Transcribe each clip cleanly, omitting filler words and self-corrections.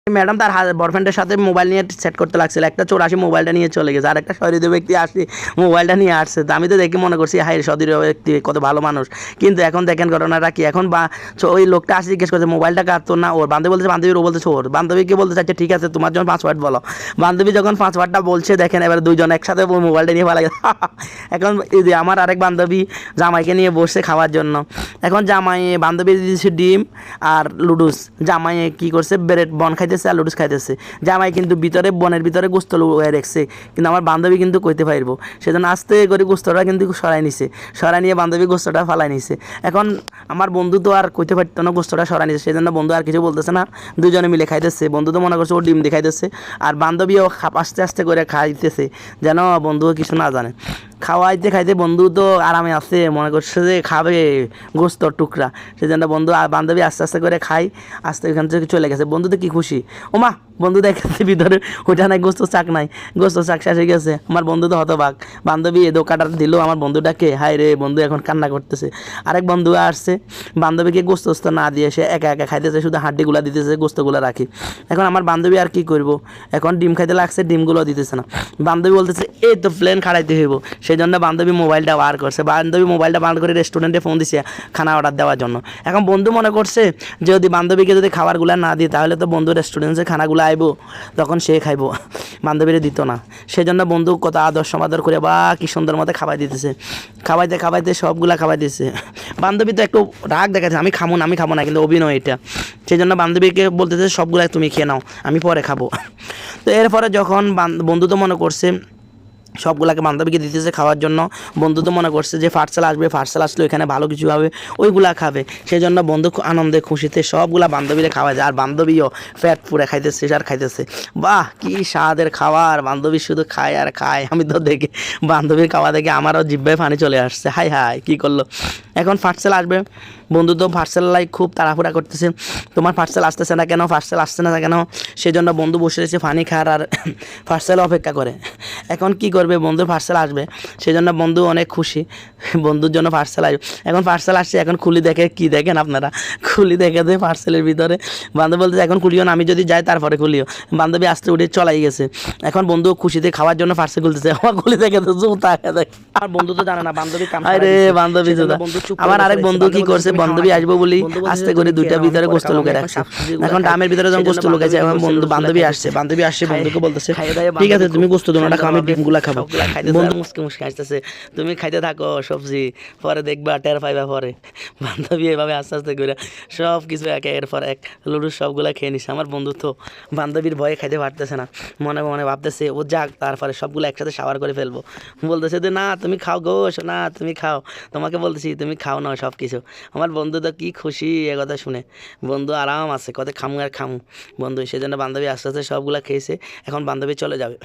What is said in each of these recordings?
Madam তার বয়ফ্রেন্ডের সাথে মোবাইল নিয়ে সেট করতে লাগছিল, একটা চোর আসি মোবাইলটা নিয়ে চলে গেছে, আর একটা সহৃদয় ব্যক্তি আসি মোবাইলটা নিয়ে আসছে। তো আমি তো দেখে মনে করছি হাই সহৃদয় ব্যক্তি কত ভালো মানুষ, কিন্তু এখন দেখেন ঘটনাটা কি। এখন ওই লোকটা আসি জিজ্ঞেস করছে মোবাইলটা কাটতো না ওর, বান্ধবী বলছে বান্ধবীর, ও বলতেছে ওর, বান্ধবীকে বলতে চাচ্ছে ঠিক আছে তোমার যখন পাসওয়ার্ড বলো। বান্ধবী যখন পাসওয়ার্ডটা বলছে দেখেন এবার দুইজন একসাথে মোবাইলটা নিয়ে পালা গেছে। এখন এই যে আমার আরেক বান্ধবী জামাইকে নিয়ে বসছে খাওয়ার জন্য। এখন জামাই বান্ধবী দিয়েছে ডিম আর লুডুস, জামাই কী করছে ব্রেড বন খাইতেছে আর লুডুস খাইতেছে। জামাই কিন্তু ভিতরে বনের ভিতরে গোস্ত লুয়ে রেখছে, কিন্তু আমার বান্ধবী কিন্তু কইতে পারবো, সেজন্য আস্তে করে গোস্তটা কিন্তু সরাই নিছে, সরাই নিয়ে বান্ধবী গোস্তটা ফালাই নিছে। এখন আমার বন্ধু তো আর কইতে পারতো না গোস্তটা সরাই নিছে, সেজন্য বন্ধু আর কিছু বলতেছে না, দুজনে মিলে খাইতেছে। বন্ধু তো মনে করছে ও ডিম দিয়ে খাইতেছে, আর বান্ধবীও আস্তে আস্তে করে খাইতেছে যেন বন্ধুও কিছু না জানে। খাওয়াইতে খাইতে বন্ধু তো আরামে আছে, মনে করছে যে খাবে গোস্তর টুকরা, সেজন্য বন্ধু আর বান্ধবী আস্তে আস্তে করে খাই, আস্তে ওইখান থেকে চলে গেছে। বন্ধু তো কী খুশি, ওমা বন্ধু দেখেছে ভিতরে ওইটা নাই গোস্ত চাক নাই, গোস্ত চাক শেষ হয়ে গেছে। আমার বন্ধু তো হতবাক, বান্ধবী এ দোকানটা দিল আমার বন্ধুটাকে, হায় রে বন্ধু এখন কান্না করতেছে। আরেক বন্ধু আসছে, বান্ধবীকে গোস্ত না দিয়ে সে একা একা খাইতেছে, শুধু হাড্ডিগুলা দিতেছে, গোস্তগুলো রাখি। এখন আমার বান্ধবী আর কি করবো, এখন ডিম খাইতে লাগছে, ডিমগুলো দিতেছে না। বান্ধবী বলতেছে এই তো প্লেন খাড়াইতে হইব, সেই জন্য বান্ধবী মোবাইলটা বার করছে, বান্ধবী মোবাইলটা বার করে রেস্টুরেন্টে ফোন দিছে খানা অর্ডার দেওয়ার জন্য। এখন বন্ধু মনে করছে যদি বান্ধবীকে যদি খাবারগুলো না দিই তাহলে তো বন্ধু রেস্টুরেন্টে খানাগুলো আইবো, তখন সে খাইবো, বান্ধবীরে দিত না। সেই জন্য বন্ধু কত আদর সমাদর করে বা কি সুন্দর মতো খাওয়াই দিতেছে, খাওয়াইতে খাওয়াইতে সবগুলা খাওয়াই দিতেছে। বান্ধবী তো একটু রাগ দেখাচ্ছে, আমি খাবো না, কিন্তু অভিনয় এটা। সেই জন্য বান্ধবীকে বলতেছে সবগুলা তুমি খেয়ে নাও, আমি পরে খাবো। তো এরপরে যখন বন্ধু তো মনে করছে সবগুলাকে বান্ধবীকে দিতেছে খাওয়ার জন্য, বন্ধু তো মনে করছে যে পার্সেল আসবে, পার্সেল আসলে ওইখানে ভালো কিছু হবে, ওইগুলা খাবে। সেই জন্য বন্ধু আনন্দে খুশিতে সবগুলা বান্ধবীরা খাওয়া যায়, আর বান্ধবীও ফ্যাট পুরে খাইতেছে আর খাইতেছে। বাহ কি স্বাদের খাবার, বান্ধবী শুধু খায় আর খায়। আমি তো দেখে বান্ধবীর খাওয়া দেখে আমারও জিহ্বায় পানি চলে আসছে, হাই হাই কী করলো। এখন পার্সেল আসবে, বন্ধু তো পার্সেল খুব তাড়াহুড়া করতেছে, তোমার পার্সেল আসতেছে না কেন, পার্সেল আসছে না কেন। সেই জন্য বন্ধু বসে রয়েছে পানি খার আর পার্সেল অপেক্ষা করে। এখন কি করবে, বন্ধুর পার্সেল আসবে, সেই জন্য বন্ধু অনেক খুশি, বন্ধুর জন্য পার্সেল আসবে। এখন পার্সেল আসছে, এখন খুলি দেখে কি দেখেন আপনারা, খুলি দেখে দেয় পার্সেলের ভিতরে। বান্ধবী বলতে এখন খুলিও না, আমি যদি যাই তারপরে খুলিও। বান্ধবী আসতে উঠে চলাই গেছে। এখন বন্ধু খুশিতে খাওয়ার জন্য পার্সেল খুলতেছে, আমার খুলি দেখে তো জুতা দেখ। আর বন্ধু তো জানে না বান্ধবী কাম, আরে বান্ধবী জুতা। আমার আরেক বন্ধু কি করছে, বান্ধবী আসবো বলি আস্তে করে দুইটা ভিতরে গোস্ত লুকে রাখছে। এখন ডামের ভিতরে যখন গোস্ত লুকেছে, এখন বান্ধবী আসছে, বন্ধুকে বলতেছে ঠিক আছে তুমি গোস্ত দোনোটা খাও, আমি ডিমগুলা খাবো। বন্ধু মুসকে মুসকে আসতেছে, তুমি খাইতে থাকো সবজি, পরে দেখবা টের পাইবা পরে। বান্ধবী এভাবে আস্তে আস্তে করে সব কিছু একের পর এক লুডু সবগুলা খেয়ে নিছে। আমার বন্ধু তো বান্ধবীর ভয়ে খাইতে পারতেছে না, মনে মনে ভাবতেছে ও যাক তারপরে সবগুলো একসাথে শাওয়ার করে ফেলবো। বলতেছে যে না তুমি খাও গো, না তুমি খাও, তোমাকে বলতেছি তুমি খাও না সব কিছু। আমার বন্ধু তো কি খুশি এ কথা শুনে, বন্ধু আরাম আছে কত খামু আর খামু বন্ধু। সেই জন্য বান্ধবী আস্তে আস্তে সবগুলা খেয়েছে, এখন বান্ধবী চলে যাবে।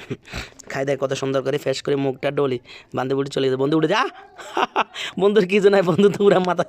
খাই দেয় কত সুন্দর করে ফ্রেশ করে মুখটা ডলি, বান্ধবী উঠে চলে গেছে। বন্ধু উঠে যা বন্ধুর কিছু নাই, বন্ধু তো পুরা মাথা